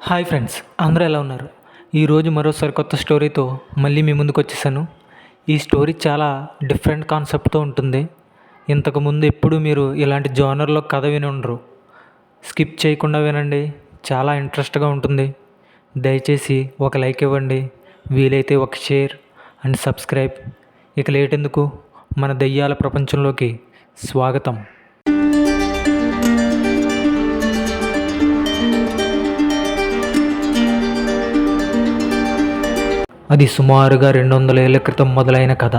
Hi friends, అందరూ ఎలా ఉన్నారు? ఈరోజు మరోసారి కొత్త స్టోరీతో మళ్ళీ మీ ముందుకు వచ్చేసాను. ఈ స్టోరీ చాలా డిఫరెంట్ కాన్సెప్ట్తో ఉంటుంది. ఇంతకుముందు ఎప్పుడు మీరు ఇలాంటి జోనర్లో కథ విని ఉండరు. స్కిప్ చేయకుండా వినండి, చాలా ఇంట్రెస్ట్గా ఉంటుంది. దయచేసి ఒక లైక్ ఇవ్వండి, వీలైతే ఒక షేర్ అండ్ సబ్స్క్రైబ్. ఇక లేట్ ఎందుకు, మన దెయ్యాల ప్రపంచంలోకి స్వాగతం. అది సుమారుగా 200 ఏళ్ల క్రితం మొదలైన కథ.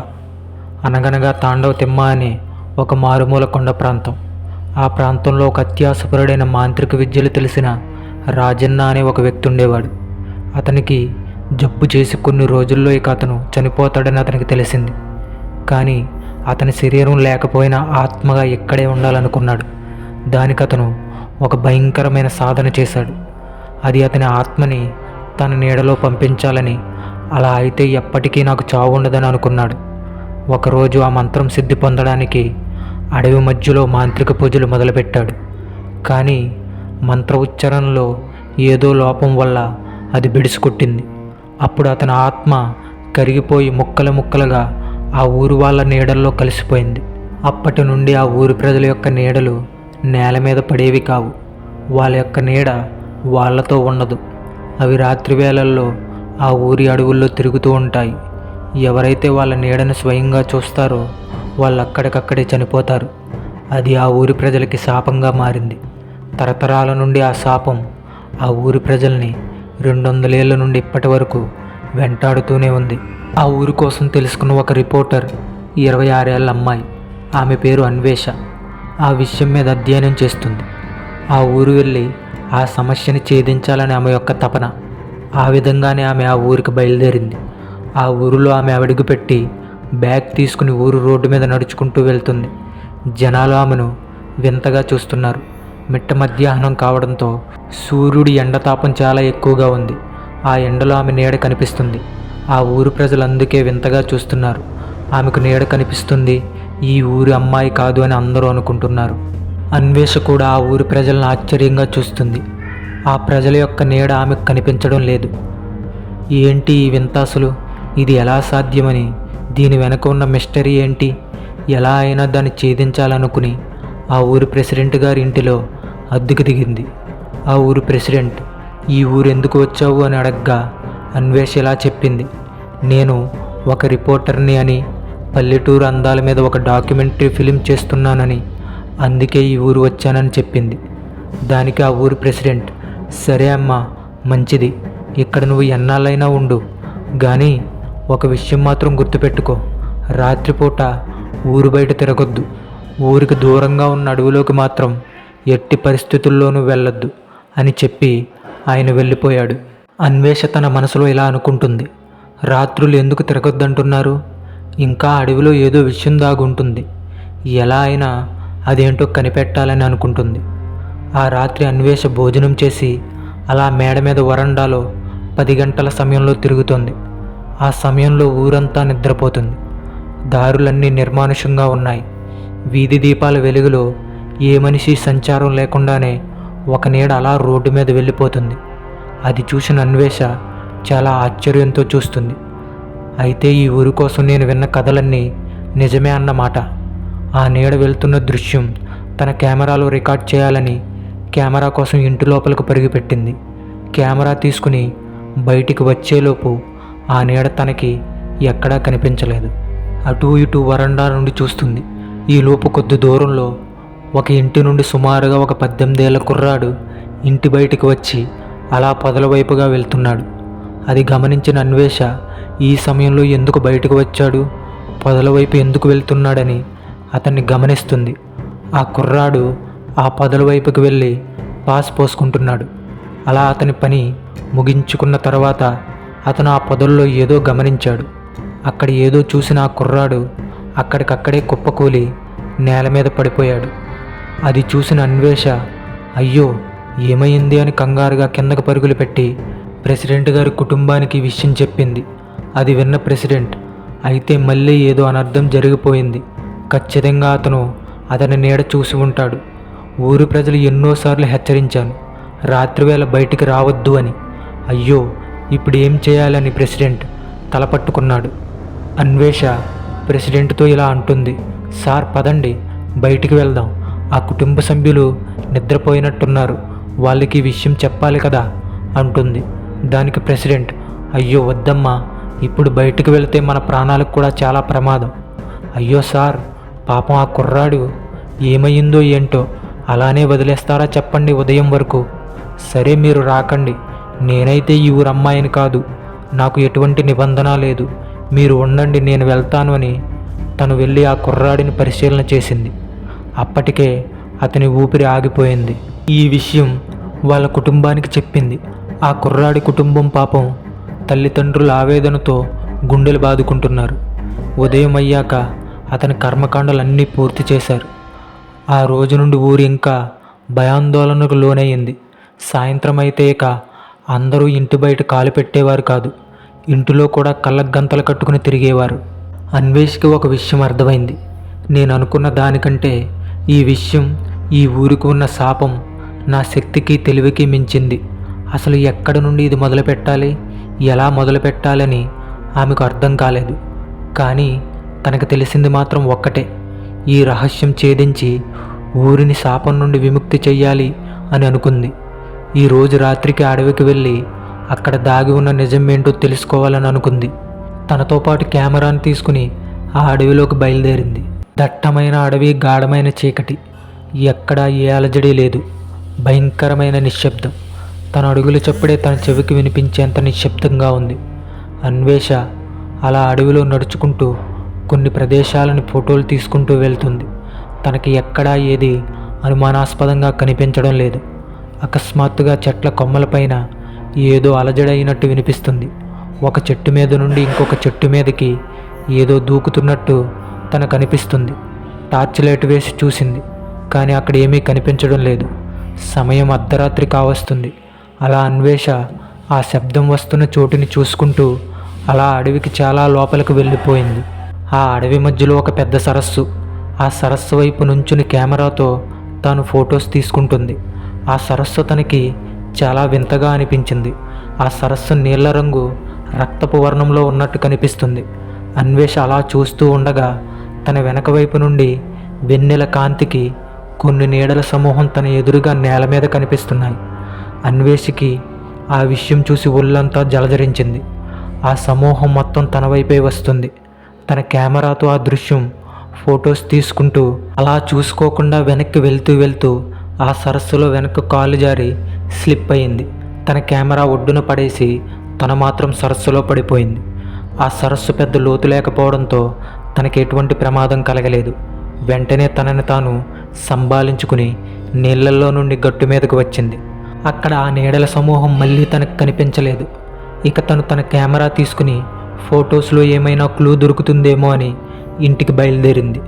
అనగనగా తాండవ తిమ్మ అనే ఒక మారుమూల కొండ ప్రాంతం. ఆ ప్రాంతంలో ఒక అత్యాసపరుడైన మాంత్రిక విద్యలు తెలిసిన రాజన్న అనే ఒక వ్యక్తి ఉండేవాడు. అతనికి జబ్బు చేసి కొన్ని రోజుల్లో ఇక అతను చనిపోతాడని అతనికి తెలిసింది. కానీ అతని శరీరం లేకపోయినా ఆత్మగా ఇక్కడే ఉండాలనుకున్నాడు. దానికి అతను ఒక భయంకరమైన సాధన చేశాడు. అది అతని ఆత్మని తన నీడలో పంపించాలని, అలా అయితే ఎప్పటికీ నాకు చావు ఉండదని అనుకున్నాడు. ఒకరోజు ఆ మంత్రం సిద్ధి పొందడానికి అడవి మధ్యలో మాంత్రిక పూజలు మొదలుపెట్టాడు. కానీ మంత్ర ఉచ్చారణలో ఏదో లోపం వల్ల అది బిడుసుకొట్టింది. అప్పుడు అతని ఆత్మ కరిగిపోయి ముక్కలు ముక్కలుగా ఆ ఊరు వాళ్ళ నీడల్లో కలిసిపోయింది. అప్పటి నుండి ఆ ఊరి ప్రజల యొక్క నీడలు నేల మీద పడేవి కావు. వాళ్ళ యొక్క నీడ వాళ్ళతో ఉండదు. అవి రాత్రి వేళల్లో ఆ ఊరి అడవుల్లో తిరుగుతూ ఉంటాయి. ఎవరైతే వాళ్ళ నీడను స్వయంగా చూస్తారో వాళ్ళు అక్కడికక్కడే చనిపోతారు. అది ఆ ఊరి ప్రజలకి శాపంగా మారింది. తరతరాల నుండి ఆ శాపం ఆ ఊరి ప్రజల్ని 200 ఏళ్ళ నుండి ఇప్పటి వరకు వెంటాడుతూనే ఉంది. ఆ ఊరి కోసం తెలుసుకున్న ఒక రిపోర్టర్ 26 ఏళ్ళ అమ్మాయి. ఆమె పేరు అన్వేష. ఆ విషయం మీద అధ్యయనం చేస్తుంది. ఆ ఊరు వెళ్ళి ఆ సమస్యని ఛేదించాలని ఆమె యొక్క తపన. ఆ విధంగానే ఆమె ఆ ఊరికి బయలుదేరింది. ఆ ఊరిలో ఆమె అడుగుపెట్టి బ్యాగ్ తీసుకుని ఊరు రోడ్డు మీద నడుచుకుంటూ వెళ్తుంది. జనాలు ఆమెను వింతగా చూస్తున్నారు. మిట్ట మధ్యాహ్నం కావడంతో సూర్యుడి ఎండతాపం చాలా ఎక్కువగా ఉంది. ఆ ఎండలో ఆమె నీడ కనిపిస్తుంది. ఆ ఊరు ప్రజలు అందుకే వింతగా చూస్తున్నారు. ఆమెకు నీడ కనిపిస్తుంది, ఈ ఊరి అమ్మాయి కాదు అని అందరూ అనుకుంటున్నారు. అన్వేష కూడా ఆ ఊరి ప్రజలను ఆశ్చర్యంగా చూస్తుంది. ఆ ప్రజల యొక్క నీడ ఆమెకు కనిపించడం లేదు. ఏంటి ఈ వింత, అసలు ఇది ఎలా సాధ్యమని, దీని వెనక ఉన్న మిస్టరీ ఏంటి, ఎలా అయినా దాన్ని ఛేదించాలనుకుని ఆ ఊరి ప్రెసిడెంట్ గారి ఇంటిలో అద్దెకు దిగింది. ఆ ఊరి ప్రెసిడెంట్, ఈ ఊరు ఎందుకు వచ్చావు అని అడగ్గా అన్వేష ఇలా చెప్పింది, నేను ఒక రిపోర్టర్ని అని, పల్లెటూరు అందాల మీద ఒక డాక్యుమెంటరీ ఫిలిం చేస్తున్నానని, అందుకే ఈ ఊరు వచ్చానని చెప్పింది. దానికి ఆ ఊరి ప్రెసిడెంట్, సరే అమ్మా, మంచిది, ఇక్కడ నువ్వు ఎన్నాళ్ళైనా ఉండు, కానీ ఒక విషయం మాత్రం గుర్తుపెట్టుకో, రాత్రిపూట ఊరు బయట తిరగొద్దు, ఊరికి దూరంగా ఉన్న అడవిలోకి మాత్రం ఎట్టి పరిస్థితుల్లోనూ వెళ్ళొద్దు అని చెప్పి ఆయన వెళ్ళిపోయాడు. అన్వేష తన మనసులో ఇలా అనుకుంటుంది, రాత్రులు ఎందుకు తిరగొద్దంటున్నారు? ఇంకా అడవిలో ఏదో విషయం దాగుంటుంది, ఎలా అయినా అదేంటో కనిపెట్టాలని అనుకుంటుంది. ఆ రాత్రి అన్వేష భోజనం చేసి అలా మేడ మీద వరండాలో 10 గంటల సమయంలో తిరుగుతుంది. ఆ సమయంలో ఊరంతా నిద్రపోతుంది. దారులన్నీ నిర్మానుషంగా ఉన్నాయి. వీధి దీపాల వెలుగులో ఏ మనిషి సంచారం లేకుండానే ఒక నీడ అలా రోడ్డు మీద వెళ్ళిపోతుంది. అది చూసిన అన్వేష చాలా ఆశ్చర్యంతో చూస్తుంది. అయితే ఈ ఊరి కోసం నేను విన్న కథలన్నీ నిజమే అన్నమాట. ఆ నీడ వెళ్తున్న దృశ్యం తన కెమెరాలో రికార్డ్ చేయాలని కెమెరా కోసం ఇంటి లోపలికి పరుగుపెట్టింది. కెమెరా తీసుకుని బయటికి వచ్చేలోపు ఆ నీడ తనకి ఎక్కడా కనిపించలేదు. అటు ఇటు వరండా నుండి చూస్తుంది. ఈలోపు కొద్ది దూరంలో ఒక ఇంటి నుండి సుమారుగా ఒక 18 ఏళ్ల కుర్రాడు ఇంటి బయటికి వచ్చి అలా పొదల వైపుగా వెళ్తున్నాడు. అది గమనించిన అన్వేష ఈ సమయంలో ఎందుకు బయటకు వచ్చాడు, పొదల వైపు ఎందుకు వెళ్తున్నాడని అతన్ని గమనిస్తుంది. ఆ కుర్రాడు ఆ పొదల వైపుకి వెళ్ళి పాస్ పోసుకుంటున్నాడు. అలా అతని పని ముగించుకున్న తర్వాత అతను ఆ పొదల్లో ఏదో గమనించాడు. అక్కడ ఏదో చూసిన ఆ కుర్రాడు అక్కడికక్కడే కుప్పకూలి నేల మీద పడిపోయాడు. అది చూసిన అన్వేష, అయ్యో ఏమైంది అని కంగారుగా కిందకు పరుగులు పెట్టి ప్రెసిడెంట్ గారి కుటుంబానికి ఈ విషయం చెప్పింది. అది విన్న ప్రెసిడెంట్, అయితే మళ్ళీ ఏదో అనర్థం జరిగిపోయింది, ఖచ్చితంగా అతను అతని నీడ చూసి ఉంటాడు. ఊరి ప్రజలు ఎన్నోసార్లు హెచ్చరించాను, రాత్రివేళ బయటికి రావద్దు అని. అయ్యో, ఇప్పుడు ఏం చేయాలని ప్రెసిడెంట్ తలపట్టుకున్నాడు. అన్వేష ప్రెసిడెంట్తో ఇలా అంటుంది, సార్ పదండి, బయటికి వెళ్దాం. ఆ కుటుంబ సభ్యులు నిద్రపోయినట్టున్నారు, వాళ్ళకి ఈ విషయం చెప్పాలి కదా అంటుంది. దానికి ప్రెసిడెంట్, అయ్యో వద్దమ్మా, ఇప్పుడు బయటికి వెళితే మన ప్రాణాలకు కూడా చాలా ప్రమాదం. అయ్యో సార్, పాపం ఆ కుర్రాడు ఏమయ్యిందో ఏంటో, అలానే వదిలేస్తారా చెప్పండి ఉదయం వరకు. సరే మీరు రాకండి, నేనైతే ఈ ఊరు అమ్మాయిని కాదు, నాకు ఎటువంటి నిబంధన లేదు, మీరు ఉండండి, నేను వెళ్తాను అని తను వెళ్ళి ఆ కుర్రాడిని పరిశీలన చేసింది. అప్పటికే అతని ఊపిరి ఆగిపోయింది. ఈ విషయం వాళ్ళ కుటుంబానికి చెప్పింది. ఆ కుర్రాడి కుటుంబం పాపం తల్లిదండ్రుల ఆవేదనతో గుండెలు బాదుకుంటున్నారు. ఉదయం అయ్యాక అతని కర్మకాండలన్నీ పూర్తి చేశారు. ఆ రోజు నుండి ఊరు ఇంకా భయాందోళనకు లోనయ్యింది. సాయంత్రం అయితే ఇక అందరూ ఇంటి బయట కాలు పెట్టేవారు కాదు, ఇంటిలో కూడా కళ్ళకు గంతలు కట్టుకుని తిరిగేవారు. అన్వేష్కి ఒక విషయం అర్థమైంది. నేను అనుకున్న దానికంటే ఈ విషయం, ఈ ఊరికి ఉన్న శాపం నా శక్తికి తెలివికి మించింది. అసలు ఎక్కడి నుండి ఇది మొదలు పెట్టాలి, ఎలా మొదలు పెట్టాలని ఆమెకు అర్థం కాలేదు. కానీ తనకు తెలిసింది మాత్రం ఒక్కటే, ఈ రహస్యం ఛేదించి ఊరిని శాపం నుండి విముక్తి చెయ్యాలి అని అనుకుంది. ఈరోజు రాత్రికి అడవికి వెళ్ళి అక్కడ దాగి ఉన్న నిజం ఏంటో తెలుసుకోవాలని అనుకుంది. తనతో పాటు కెమెరాను తీసుకుని ఆ అడవిలోకి బయలుదేరింది. దట్టమైన అడవి, గాఢమైన చీకటి, ఎక్కడా ఏ అలజడి లేదు, భయంకరమైన నిశ్శబ్దం. తన అడుగుల చప్పుడే తన చెవికి వినిపించేంత నిశ్శబ్దంగా ఉంది. అన్వేష అలా అడవిలో నడుచుకుంటూ కొన్ని ప్రదేశాలను ఫోటోలు తీసుకుంటూ వెళ్తుంది. తనకి ఎక్కడా ఏది అనుమానాస్పదంగా కనిపించడం లేదు. అకస్మాత్తుగా చెట్ల కొమ్మలపైన ఏదో అలజడైనట్టు వినిపిస్తుంది. ఒక చెట్టు మీద నుండి ఇంకొక చెట్టు మీదకి ఏదో దూకుతున్నట్టు తనకు అనిపిస్తుంది. టార్చ్ లైట్ వేసి చూసింది, కానీ అక్కడ ఏమీ కనిపించడం లేదు. సమయం అర్ధరాత్రి కావస్తుంది. అలా అన్వేష ఆ శబ్దం వస్తున్న చోటుని చూసుకుంటూ అలా అడవికి చాలా లోపలికి వెళ్ళిపోయింది. ఆ అడవి మధ్యలో ఒక పెద్ద సరస్సు. ఆ సరస్సు వైపు నుంచుని కెమెరాతో తాను ఫొటోస్ తీసుకుంటుంది. ఆ సరస్సు తనకి చాలా వింతగా అనిపించింది. ఆ సరస్సు నీళ్ల రంగు రక్తపు వర్ణంలో ఉన్నట్టు కనిపిస్తుంది. అన్వేష అలా చూస్తూ ఉండగా తన వెనక వైపు నుండి వెన్నెల కాంతికి కొన్ని నీడల సమూహం తన ఎదురుగా నేల మీద కనిపిస్తున్నాయి. అన్వేషకి ఆ విషయం చూసి ఒళ్ళంతా జలజరించింది. ఆ సమూహం మొత్తం తన వైపే వస్తుంది. తన కెమెరాతో ఆ దృశ్యం ఫొటోస్ తీసుకుంటూ అలా చూసుకోకుండా వెనక్కి వెళ్తూ ఆ సరస్సులో వెనక్కి కాలు జారి స్లిప్ అయింది. తన కెమెరా ఒడ్డున పడేసి తన మాత్రం సరస్సులో పడిపోయింది. ఆ సరస్సు పెద్ద లోతు లేకపోవడంతో తనకి ఎటువంటి ప్రమాదం కలగలేదు. వెంటనే తనని తాను సంభాళించుకుని నీళ్లలో నుండి గట్టు మీదకు వచ్చింది. అక్కడ ఆ నీడల సమూహం మళ్ళీ తనకు కనిపించలేదు. ఇక తన కెమెరా తీసుకుని ఫొటోస్లో ఏమైనా క్లూ దొరుకుతుందేమో అని ఇంటికి బయలుదేరింది.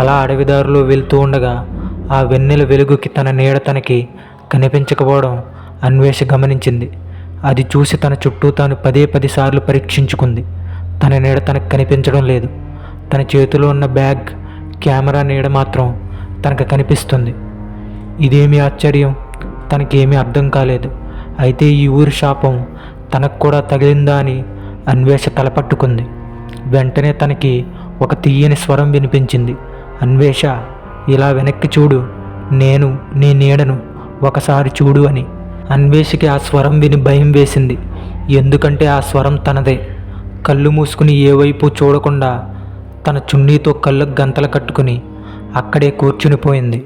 అలా అడవిదారిలో వెళ్తూ ఉండగా ఆ వెన్నెల వెలుగుకి తన నీడ తనకి కనిపించకపోవడం అన్వేష గమనించింది. అది చూసి తన చుట్టూ తాను 10 సార్లు పరీక్షించుకుంది. తన నీడ తనకు కనిపించడం లేదు. తన చేతిలో ఉన్న బ్యాగ్, కెమెరా నీడ మాత్రం తనకు కనిపిస్తుంది. ఇదేమి ఆశ్చర్యం, తనకేమీ అర్థం కాలేదు. అయితే ఈ ఊరి శాపం తనకు కూడా తగిలిందా అని అన్వేష తలపట్టుకుంది. వెంటనే తనకి ఒక తీయని స్వరం వినిపించింది. అన్వేష, ఇలా వెనక్కి చూడు, నేను నీ నీడను ఒకసారి చూడు అని. అన్వేషకి ఆ స్వరం విని భయం వేసింది. ఎందుకంటే ఆ స్వరం తనదే. కళ్ళు మూసుకుని ఏ వైపు చూడకుండా తన చున్నీతో కళ్ళకు గంతలు కట్టుకుని అక్కడే కూర్చునిపోయింది.